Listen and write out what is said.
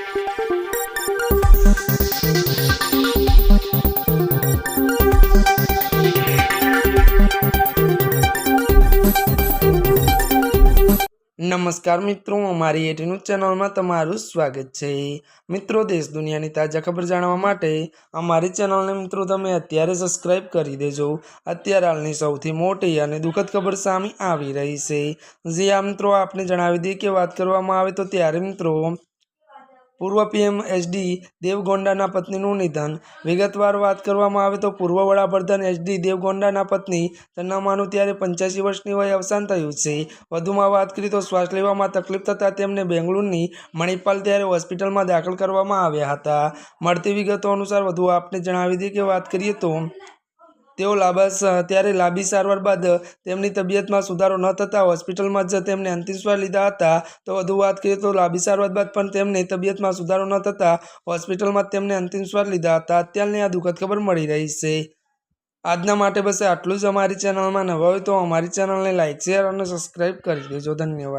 नमस्कार मित्रों, अमारी एटी न्यूज चैनल में तमारुं स्वागत है। मित्रों, देश दुनिया की ताजा खबर जाणवा माटे अमारी चैनल ने मित्रों तमे अत्यारे सब्सक्राइब करी देजो। अत्यारे हालनी सौथी मोटी अने दुखद खबर सामे आवी रही है। जी आ मित्रों, आपने जणावी दीए के बात करवामां आवे तो त्यारे मित्रों पूर्व पीएम एचडी देवगौंडाना पत्नीનું निधन। विगतवार बात करवामां आवे तो पूर्व वडाप्रधान एचडी देवगौंडाना पत्नी तन्नामाનું ત્યારે 85 વર્ષની વયે અવસાન થયું છે। વધુમાં વાત કરીએ તો શ્વાસ લેવામાં તકલીફ થતાં તેમને બેંગલુરુની મણિપાલ ત્યારે હોસ્પિટલમાં દાખલ કરવામાં આવ્યા હતા। મળતી વિગતો અનુસાર વધુ આપને જણાવી દઈએ કે વાત કરીએ તો તેઓ લાંબી સારવાર બાદ તેમની તબિયતમાં સુધારો ન થતાં હોસ્પિટલમાં જ તેમને અંતિમ શ્વાસ લીધા હતા। તો વધુ વાત કરીએ તો લાંબી સારવાર બાદ પણ તેમની તબિયતમાં સુધારો ન થતાં હોસ્પિટલમાં તેમને અંતિમ શ્વાસ લીધા હતા। અત્યારની આ દુઃખદ ખબર મળી રહી છે। આજના માટે બસ આટલું જ। અમારી ચેનલમાં નવા હોય તો અમારી ચેનલને લાઇક, શેર અને સબસ્ક્રાઇબ કરી દેજો। ધન્યવાદ।